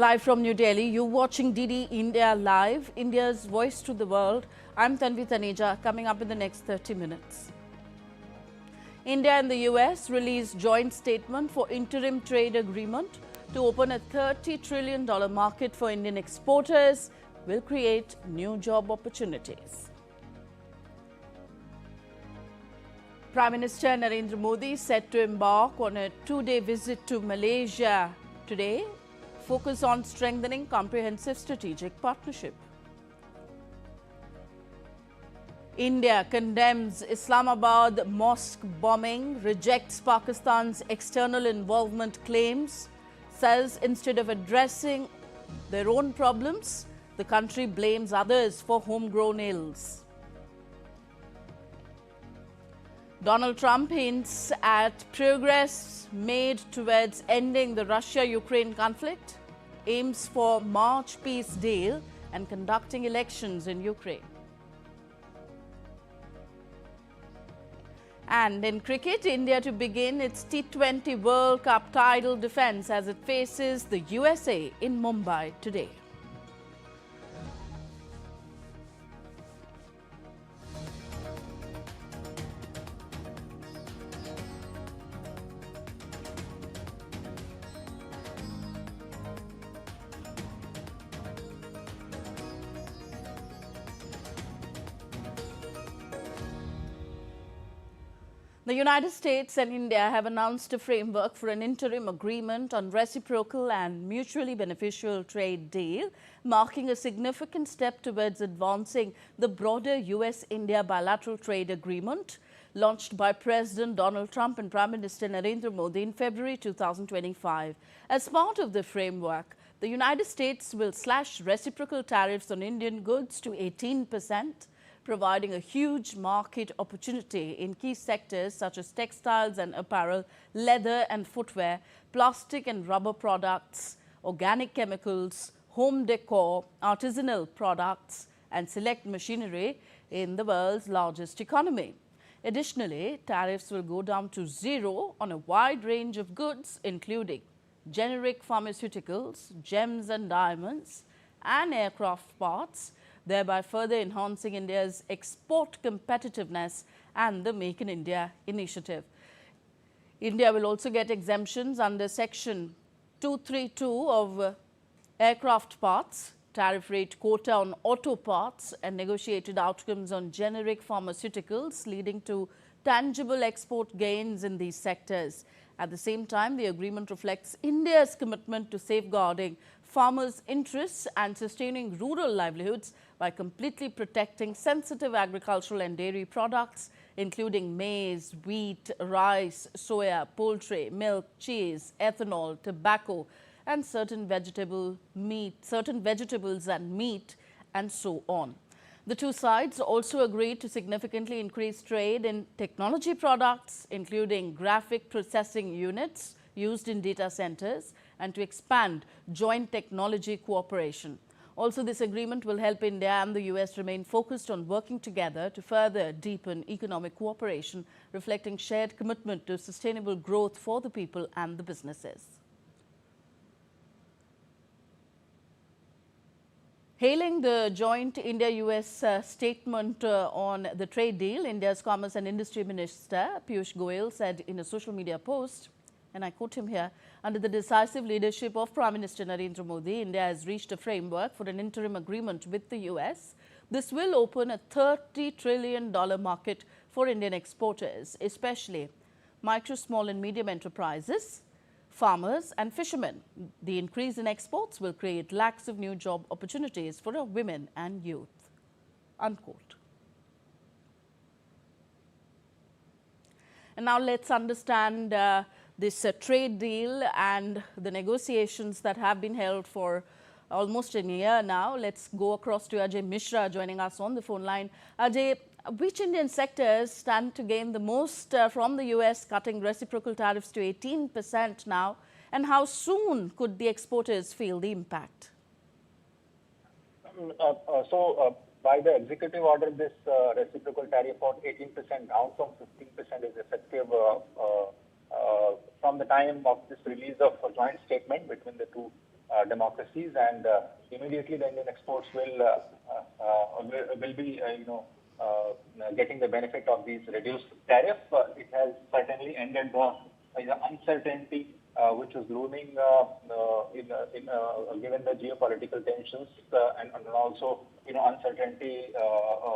Live from New Delhi, you're watching DD India Live, India's voice to the world. I'm Tanvi Taneja, coming up in the next 30 minutes. India and the US released joint statement for interim trade agreement to open a $30 trillion market for Indian exporters, will create new job opportunities. Prime Minister Narendra Modi set to embark on a two-day visit to Malaysia today, focus on strengthening comprehensive strategic partnership. India condemns Islamabad mosque bombing, rejects Pakistan's external involvement claims, says instead of addressing their own problems, the country blames others for homegrown ills. Donald Trump hints at progress made towards ending the Russia-Ukraine conflict, aims for March peace deal and conducting elections in Ukraine. And in cricket, India to begin its T20 World Cup title defence as it faces the USA in Mumbai today. The United States and India have announced a framework for an interim agreement on reciprocal and mutually beneficial trade deal, marking a significant step towards advancing the broader US-India bilateral trade agreement launched by President Donald Trump and Prime Minister Narendra Modi in February 2025. As part of the framework, the United States will slash reciprocal tariffs on Indian goods to 18%, providing a huge market opportunity in key sectors such as textiles and apparel, leather and footwear, plastic and rubber products, organic chemicals, home decor, artisanal products, and select machinery in the world's largest economy. Additionally, tariffs will go down to zero on a wide range of goods, including generic pharmaceuticals, gems and diamonds, and aircraft parts, thereby further enhancing India's export competitiveness and the Make in India initiative. India will also get exemptions under Section 232 of aircraft parts, tariff rate quota on auto parts, and negotiated outcomes on generic pharmaceuticals, leading to tangible export gains in these sectors. At the same time, the agreement reflects India's commitment to safeguarding farmers' interests and sustaining rural livelihoods by completely protecting sensitive agricultural and dairy products, including maize, wheat, rice, soya, poultry, milk, cheese, ethanol, tobacco, and certain vegetables and meat, and so on. The two sides also agreed to significantly increase trade in technology products, including graphic processing units used in data centers, and to expand joint technology cooperation. Also, this agreement will help India and the US remain focused on working together to further deepen economic cooperation, reflecting shared commitment to sustainable growth for the people and the businesses. Hailing the joint India-US statement on the trade deal, India's Commerce and Industry Minister Piyush Goyal said in a social media post, and I quote him here, "Under the decisive leadership of Prime Minister Narendra Modi, India has reached a framework for an interim agreement with the US. This will open a $30 trillion market for Indian exporters, especially micro, small and medium enterprises, farmers and fishermen. The increase in exports will create lakhs of new job opportunities for our women and youth." Unquote. And now let's understand this trade deal and the negotiations that have been held for almost a year now. Let's go across to Ajay Mishra joining us on the phone line. Ajay, which Indian sectors stand to gain the most from the US cutting reciprocal tariffs to 18% now, and how soon could the exporters feel the impact? By the executive order, this reciprocal tariff of 18% down from 15% is effective from the time of this release of a joint statement between the two democracies, and immediately the Indian exports will be getting the benefit of these reduced tariff. It has certainly ended the uncertainty which was looming given the geopolitical tensions and also uncertainty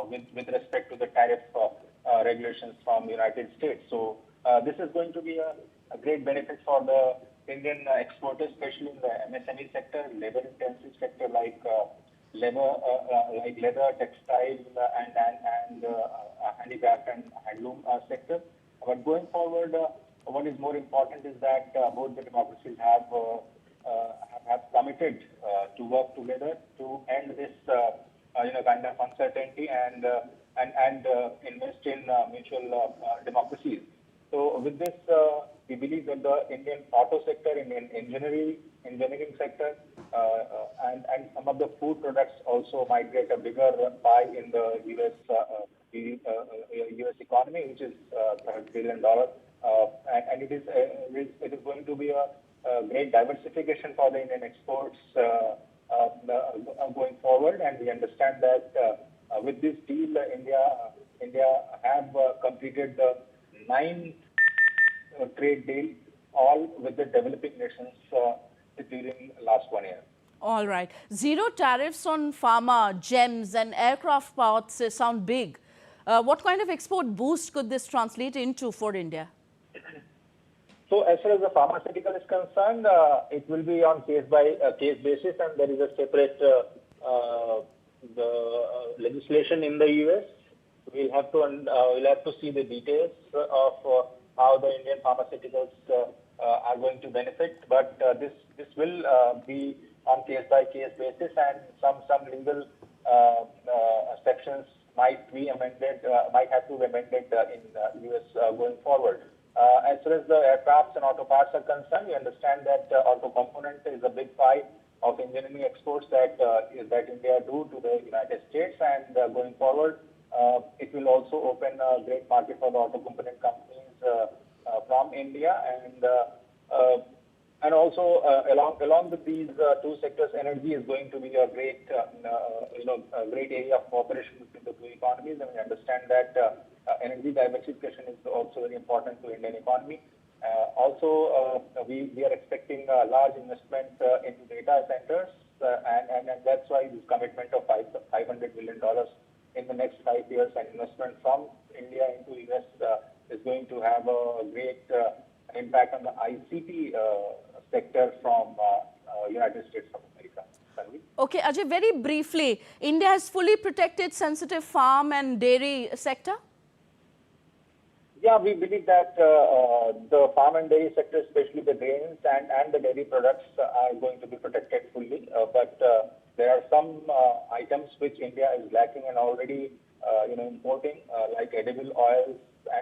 with respect to the tariff regulations from the United States. So this is going to be a great benefit for the Indian exporters, especially in the MSME sector, labor-intensive sector like leather, textile, and handicraft and handloom sector. But going forward, what is more important is that both the democracies have committed to work together to end this kind of uncertainty and invest in mutual democracies. So with this, we believe that the Indian auto sector, Indian engineering sector, and some of the food products also might get a bigger pie in the U.S. economy, which is $1 billion. And it is going to be a great diversification for the Indian exports going forward. And we understand that with this deal, India have completed the 9 trade deals, all with the developing nations during last 1 year. All right. Zero tariffs on pharma, gems and aircraft parts sound big. What kind of export boost could this translate into for India? So as far as the pharmaceutical is concerned, it will be on case-by-case basis, and there is a separate legislation in the US. We'll have to see the details of how the Indian pharmaceuticals are going to benefit, but this will be on case-by-case basis, and some legal sections might have to be amended in US going forward. As far as the aircrafts and auto parts are concerned, we understand that auto component is a big pie of engineering exports that India do to the United States, and going forward, it will also open a great market for the auto component companies from India, and also along with these two sectors, energy is going to be a great great area of cooperation between the two economies, and we understand that energy diversification is also very important to Indian economy. Also, we are expecting a large investment into data centers, and that's why this commitment of $500 billion in the next 5 years and investment from India into US is going to have a great impact on the ICT sector from United States of America. Okay, Ajay, very briefly, India has fully protected sensitive farm and dairy sector? Yeah, we believe that the farm and dairy sector, especially the grains and the dairy products, are going to be protected fully. But there are some items which India is lacking and already importing, like edible oils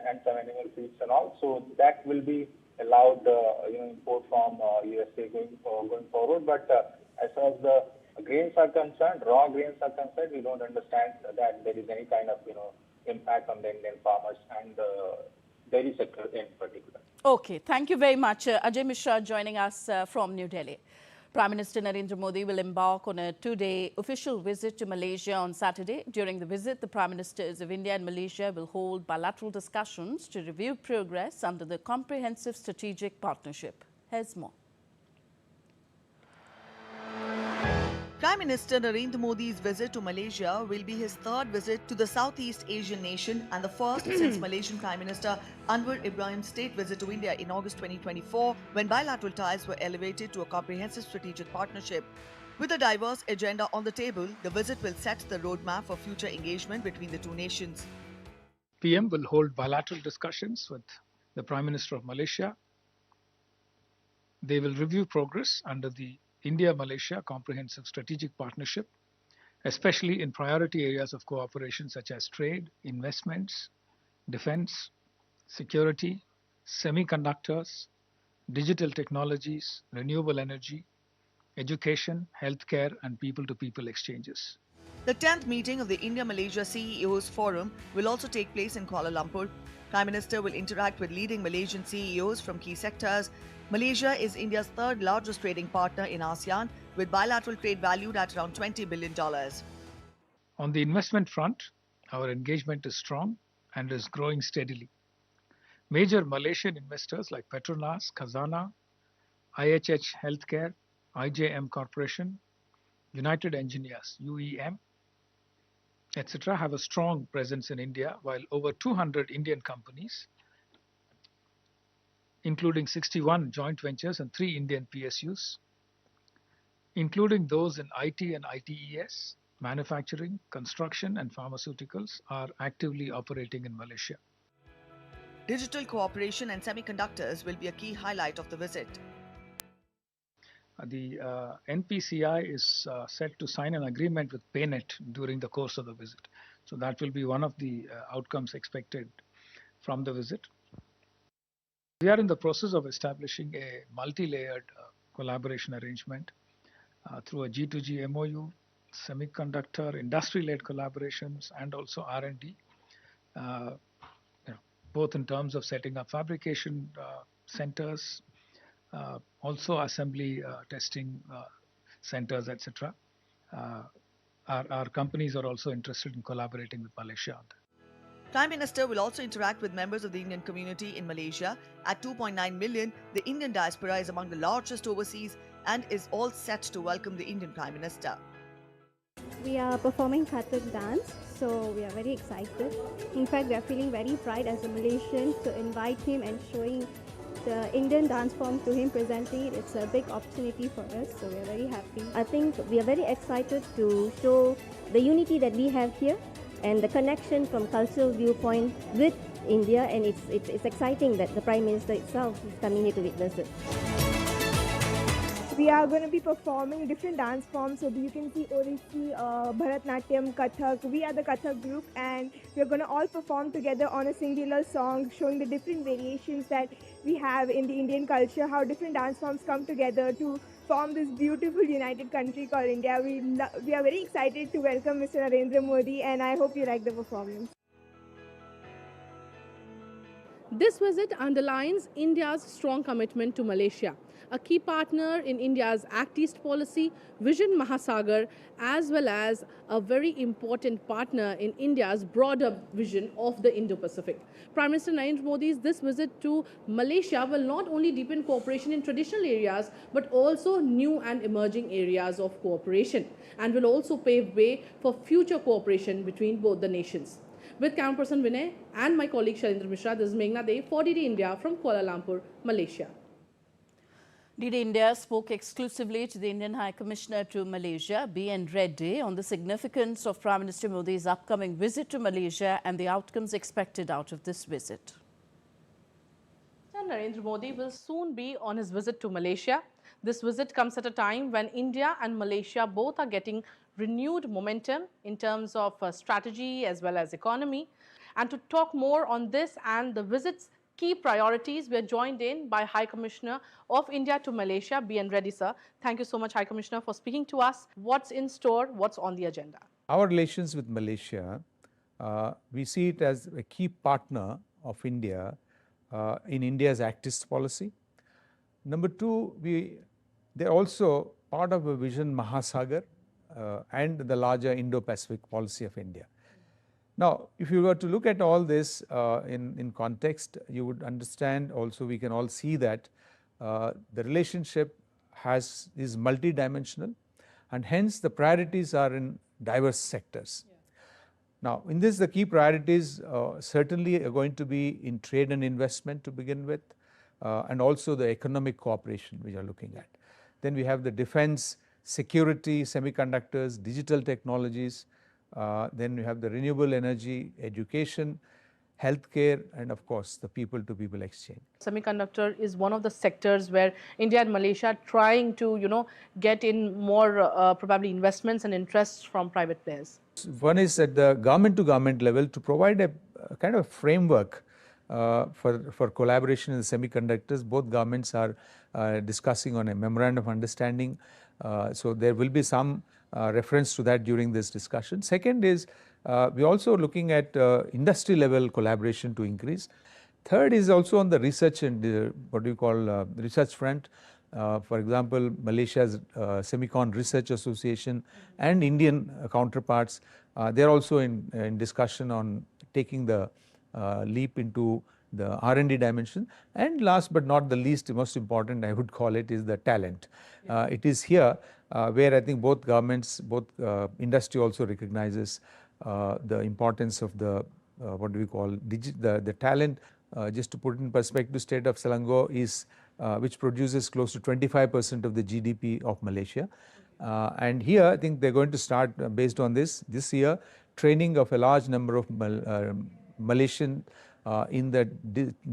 and some animal feeds and all. So that will be allowed import from USA going forward. But as far as the grains are concerned, raw grains are concerned, we don't understand that there is any kind of impact on the Indian farmers and the dairy sector in particular. Okay, thank you very much. Ajay Mishra joining us from New Delhi. Prime Minister Narendra Modi will embark on a 2-day official visit to Malaysia on Saturday. During the visit, the Prime Ministers of India and Malaysia will hold bilateral discussions to review progress under the Comprehensive Strategic Partnership. Here's more. Prime Minister Narendra Modi's visit to Malaysia will be his 3rd visit to the Southeast Asian nation and the first since Malaysian Prime Minister Anwar Ibrahim's state visit to India in August 2024, when bilateral ties were elevated to a comprehensive strategic partnership. With a diverse agenda on the table, the visit will set the roadmap for future engagement between the two nations. PM will hold bilateral discussions with the Prime Minister of Malaysia. They will review progress under the India-Malaysia Comprehensive Strategic Partnership, especially in priority areas of cooperation such as trade, investments, defense, security, semiconductors, digital technologies, renewable energy, education, healthcare, and people-to-people exchanges. The 10th meeting of the India-Malaysia CEOs Forum will also take place in Kuala Lumpur. Prime Minister will interact with leading Malaysian CEOs from key sectors. Malaysia is India's third largest trading partner in ASEAN, with bilateral trade valued at around $20 billion. On the investment front, our engagement is strong and is growing steadily. Major Malaysian investors like Petronas, Khazanah, IHH Healthcare, IJM Corporation, United Engineers, UEM, etc. have a strong presence in India, while over 200 Indian companies, including 61 joint ventures and 3 Indian PSUs, including those in IT and ITES, manufacturing, construction, and pharmaceuticals, are actively operating in Malaysia. Digital cooperation and semiconductors will be a key highlight of the visit. The NPCI is set to sign an agreement with PayNet during the course of the visit. So that will be one of the outcomes expected from the visit. We are in the process of establishing a multi-layered collaboration arrangement through a G2G MOU, semiconductor, industry-led collaborations, and also R&D, both in terms of setting up fabrication centers, also assembly testing centers, etc. Our companies are also interested in collaborating with Malaysia on that. Prime Minister will also interact with members of the Indian community in Malaysia. At 2.9 million, the Indian diaspora is among the largest overseas and is all set to welcome the Indian Prime Minister. We are performing Kathak dance, so we are very excited. In fact, we are feeling very proud as a Malaysian to invite him and showing the Indian dance form to him, presenting it. It's a big opportunity for us, so we are very happy. I think we are very excited to show the unity that we have here and the connection from cultural viewpoint with India, and it's exciting that the Prime Minister itself is coming here to witness it. We are going to be performing different dance forms, so you can see Odissi, Bharatnatyam, Kathak. We are the Kathak group, and we're going to all perform together on a singular song, showing the different variations that we have in the Indian culture, how different dance forms come together to form this beautiful united country called India. We are very excited to welcome Mr. Narendra Modi, and I hope you like the performance. This visit underlines India's strong commitment to Malaysia, a key partner in India's Act East policy, Vision Mahasagar, as well as a very important partner in India's broader vision of the Indo-Pacific. Prime Minister Narendra Modi's this visit to Malaysia will not only deepen cooperation in traditional areas, but also new and emerging areas of cooperation, and will also pave way for future cooperation between both the nations. With camera person Vinay and my colleague Shailendra Mishra, this is Meghna Dey for DD India from Kuala Lumpur, Malaysia. DD India spoke exclusively to the Indian High Commissioner to Malaysia, B.N. Reddy, on the significance of Prime Minister Modi's upcoming visit to Malaysia and the outcomes expected out of this visit. Narendra Modi will soon be on his visit to Malaysia. This visit comes at a time when India and Malaysia both are getting renewed momentum in terms of strategy as well as economy. And to talk more on this and the visit's key priorities, we are joined in by High Commissioner of India to Malaysia, B.N. Reddy, sir. Thank you so much, High Commissioner, for speaking to us. What's in store? What's on the agenda? Our relations with Malaysia, we see it as a key partner of India in India's Act East policy. Number two, they're also part of a Vision Mahasagar and the larger Indo-Pacific policy of India. Now, if you were to look at all this in context, you would understand also, we can all see that the relationship is multidimensional, and hence the priorities are in diverse sectors. Yeah. Now, in this, the key priorities certainly are going to be in trade and investment to begin with, and also the economic cooperation we are looking at. Then we have the defense, security, semiconductors, digital technologies. Then we have the renewable energy, education, healthcare, and of course the people-to-people exchange. Semiconductor is one of the sectors where India and Malaysia are trying to, get in more probably investments and interests from private players. One is at the government-to-government level to provide a kind of framework for collaboration in the semiconductors. Both governments are discussing on a memorandum of understanding. So there will be some reference to that during this discussion. Second is We're also looking at industry level collaboration to increase. Third is also on the research and what do you call research front. For example, Malaysia's Semicon Research Association and Indian counterparts, they're also in discussion on taking the leap into the R&D dimension. And last but not the least, most important I would call it, is the talent. It is here where I think both governments, both industry also recognizes the importance of the what do we call the talent. Just to put in perspective, state of Selangor is which produces close to 25% of the GDP of Malaysia. And here I think they're going to start based on this year training of a large number of Malaysian in the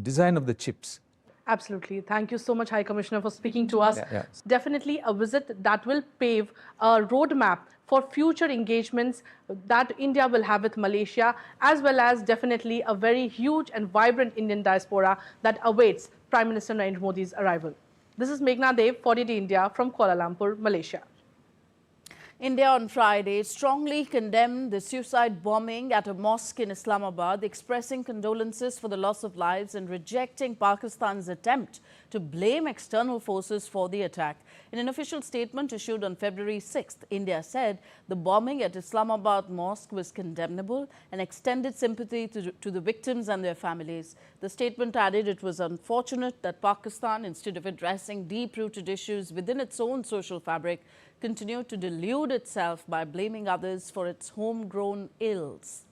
design of the chips. Absolutely. Thank you so much, High Commissioner, for speaking to us. Yeah. Definitely a visit that will pave a roadmap for future engagements that India will have with Malaysia, as well as definitely a very huge and vibrant Indian diaspora that awaits Prime Minister Narendra Modi's arrival. This is Meghna Dev for DD India from Kuala Lumpur, Malaysia. India on Friday strongly condemned the suicide bombing at a mosque in Islamabad, expressing condolences for the loss of lives and rejecting Pakistan's attempt to blame external forces for the attack. In an official statement issued on February 6th, India said the bombing at Islamabad mosque was condemnable and extended sympathy to the victims and their families. The statement added it was unfortunate that Pakistan, instead of addressing deep-rooted issues within its own social fabric, continued to delude itself by blaming others for its homegrown ills.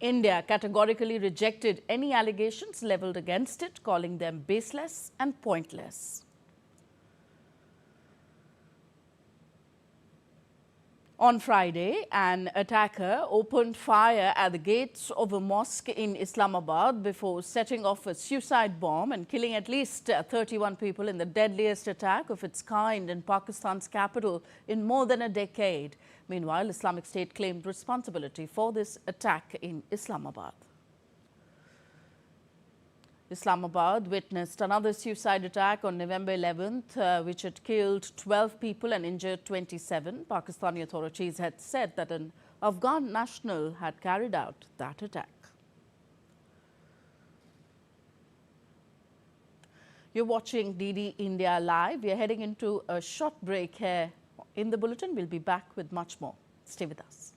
India categorically rejected any allegations levelled against it, calling them baseless and pointless. On Friday, an attacker opened fire at the gates of a mosque in Islamabad before setting off a suicide bomb and killing at least 31 people in the deadliest attack of its kind in Pakistan's capital in more than a decade. Meanwhile, Islamic State claimed responsibility for this attack in Islamabad. Islamabad witnessed another suicide attack on November 11th, which had killed 12 people and injured 27. Pakistani authorities had said that an Afghan national had carried out that attack. You're watching DD India Live. We are heading into a short break here in the bulletin. We'll be back with much more. Stay with us.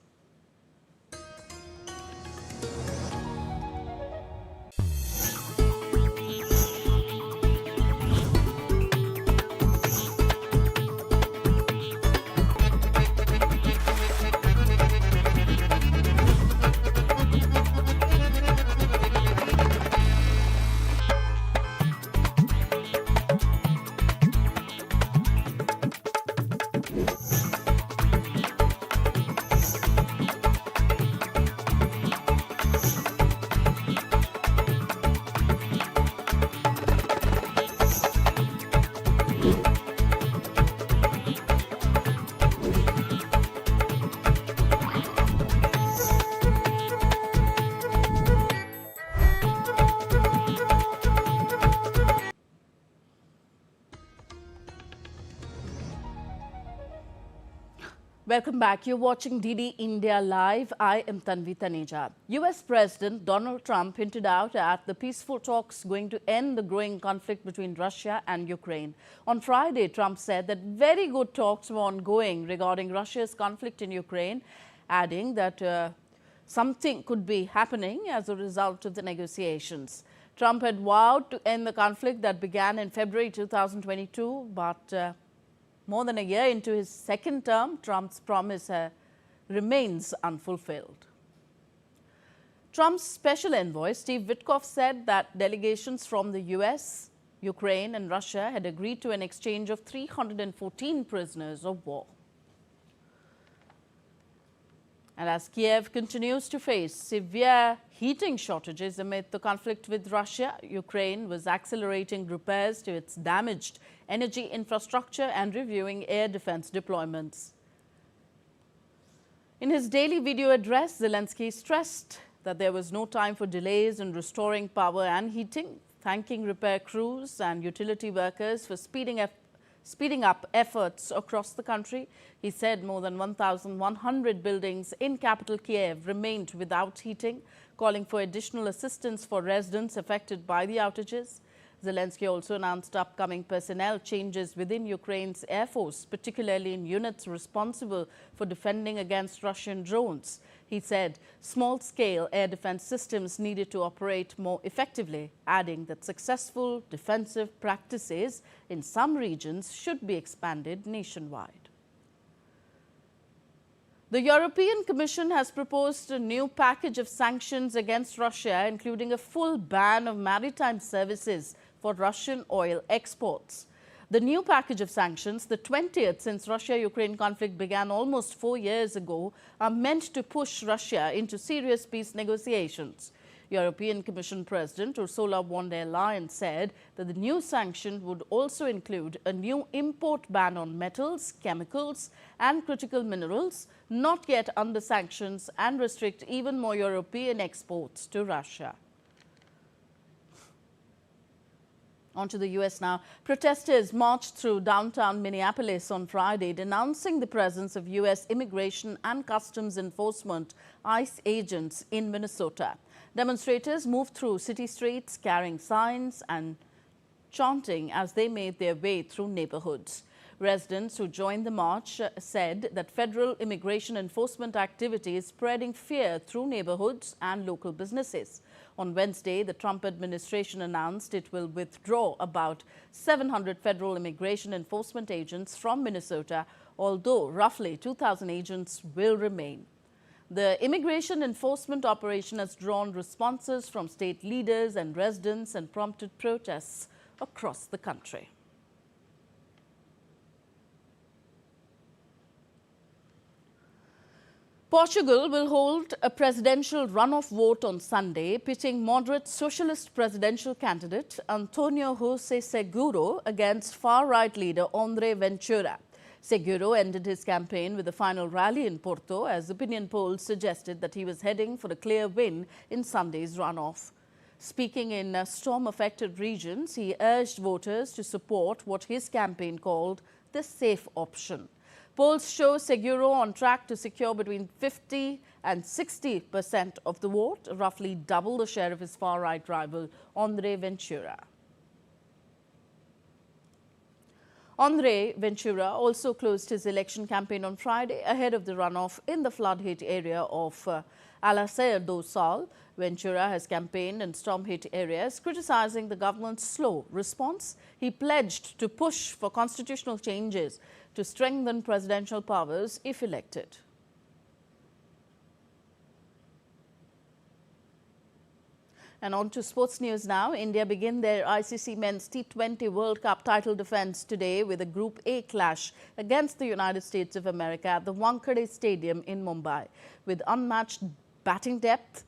Welcome back. You're watching DD India Live. I am Tanvi Taneja. US President Donald Trump hinted out at the peaceful talks going to end the growing conflict between Russia and Ukraine. On Friday, Trump said that very good talks were ongoing regarding Russia's conflict in Ukraine, adding that something could be happening as a result of the negotiations. Trump had vowed to end the conflict that began in February 2022, but more than a year into his second term, Trump's promise remains unfulfilled. Trump's special envoy, Steve Witkoff, said that delegations from the US, Ukraine and Russia had agreed to an exchange of 314 prisoners of war. And as Kiev continues to face severe heating shortages amid the conflict with Russia, Ukraine was accelerating repairs to its damaged energy infrastructure and reviewing air defense deployments. In his daily video address, Zelensky stressed that there was no time for delays in restoring power and heating, thanking repair crews and utility workers for speeding up speeding up efforts across the country. He said more than 1,100 buildings in capital Kiev remained without heating, calling for additional assistance for residents affected by the outages. Zelensky also announced upcoming personnel changes within Ukraine's Air Force, particularly in units responsible for defending against Russian drones. He said small-scale air defense systems needed to operate more effectively, adding that successful defensive practices in some regions should be expanded nationwide. The European Commission has proposed a new package of sanctions against Russia, including a full ban of maritime services for Russian oil exports. The new package of sanctions, the 20th since Russia-Ukraine conflict began almost 4 years ago, are meant to push Russia into serious peace negotiations. European Commission President Ursula von der Leyen said that the new sanction would also include a new import ban on metals, chemicals and critical minerals not yet under sanctions, and restrict even more European exports to Russia. On to the U.S. now. Protesters marched through downtown Minneapolis on Friday, denouncing the presence of U.S. Immigration and Customs Enforcement ICE agents in Minnesota. Demonstrators moved through city streets carrying signs and chanting as they made their way through neighborhoods. Residents who joined the march said that federal immigration enforcement activity is spreading fear through neighborhoods and local businesses. On Wednesday, the Trump administration announced it will withdraw about 700 federal immigration enforcement agents from Minnesota, although roughly 2,000 agents will remain. The immigration enforcement operation has drawn responses from state leaders and residents and prompted protests across the country. Portugal will hold a presidential runoff vote on Sunday, pitting moderate socialist presidential candidate António José Seguro against far-right leader André Ventura. Seguro ended his campaign with a final rally in Porto as opinion polls suggested that he was heading for a clear win in Sunday's runoff. Speaking in storm-affected regions, he urged voters to support what his campaign called the safe option. Polls show Seguro on track to secure between 50 and 60% of the vote, roughly double the share of his far-right rival, André Ventura. André Ventura also closed his election campaign on Friday ahead of the runoff in the flood-hit area of Alacén do Sal. Ventura has campaigned in storm-hit areas, criticizing the government's slow response. He pledged to push for constitutional changes to strengthen presidential powers if elected. And on to sports news now. India begin their ICC Men's T20 World Cup title defense today with a Group A clash against the United States of America at the Wankhede Stadium in Mumbai. With unmatched batting depth,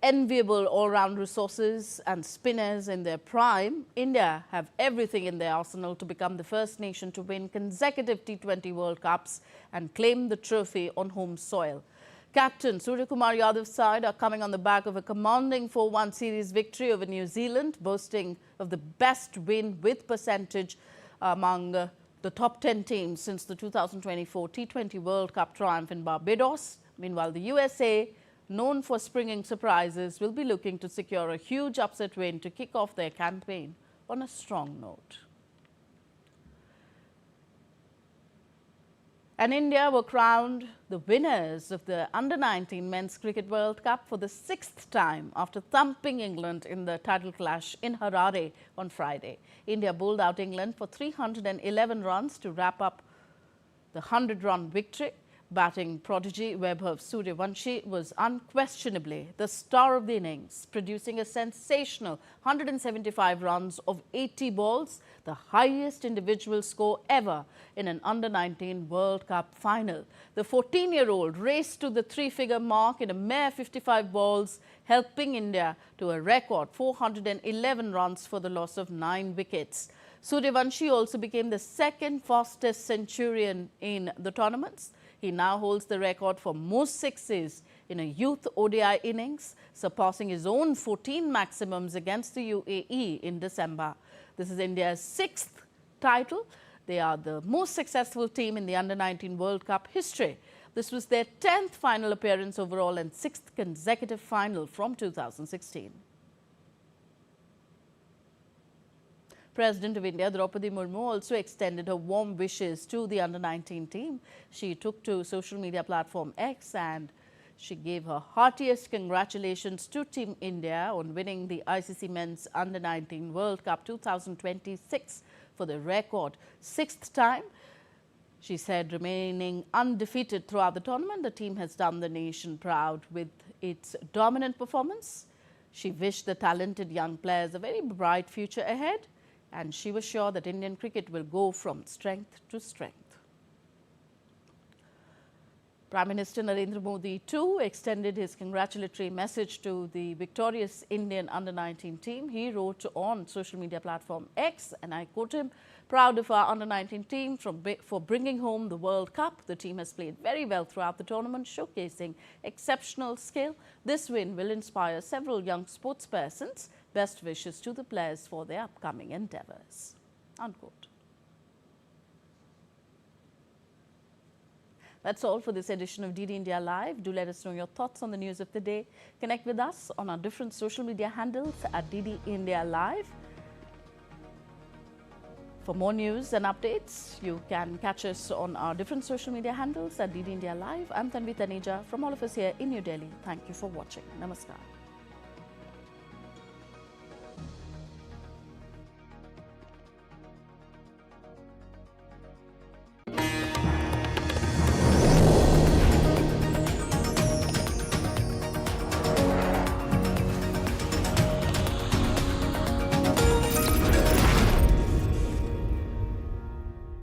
enviable all-round resources and spinners in their prime, India have everything in their arsenal to become the first nation to win consecutive T20 World Cups and claim the trophy on home soil. Captain Suryakumar Yadav's side are coming on the back of a commanding 4-1 series victory over New Zealand, boasting of the best win with percentage among the top 10 teams since the 2024 T20 World Cup triumph in Barbados. Meanwhile, the USA, known for springing surprises, will be looking to secure a huge upset win to kick off their campaign on a strong note. And India were crowned the winners of the Under-19 Men's Cricket World Cup for the 6th time after thumping England in the title clash in Harare on Friday. India bowled out England for 311 runs to wrap up the 100-run victory. Batting prodigy Vaibhav Suryavanshi was unquestionably the star of the innings, producing a sensational 175 runs of 80 balls, the highest individual score ever in an Under-19 World Cup final. The 14-year-old raced to the three-figure mark in a mere 55 balls, helping India to a record 411 runs for the loss of 9 wickets. Suryavanshi also became the second fastest centurion in the tournaments. He now holds the record for most sixes in a youth ODI innings, surpassing his own 14 maximums against the UAE in December. This is India's 6th title. They are the most successful team in the Under-19 World Cup history. This was their 10th final appearance overall and 6th consecutive final from 2016. President of India, Draupadi Murmu, also extended her warm wishes to the Under-19 team. She took to social media platform X and she gave her heartiest congratulations to Team India on winning the ICC Men's Under-19 World Cup 2026 for the record 6th time. She said, remaining undefeated throughout the tournament, the team has done the nation proud with its dominant performance. She wished the talented young players a very bright future ahead, and she was sure that Indian cricket will go from strength to strength. Prime Minister Narendra Modi too extended his congratulatory message to the victorious Indian Under-19 team. He wrote on social media platform X, and I quote him, "Proud of our Under-19 team for bringing home the World Cup. The team has played very well throughout the tournament, showcasing exceptional skill. This win will inspire several young sportspersons. Best wishes to the players for their upcoming endeavours." Unquote. That's all for this edition of DD India Live. Do let us know your thoughts on the news of the day. Connect with us on our different social media handles at DD India Live. For more news and updates, you can catch us on our different social media handles at DD India Live. I'm Tanvi Taneja from all of us here in New Delhi. Thank you for watching. Namaskar.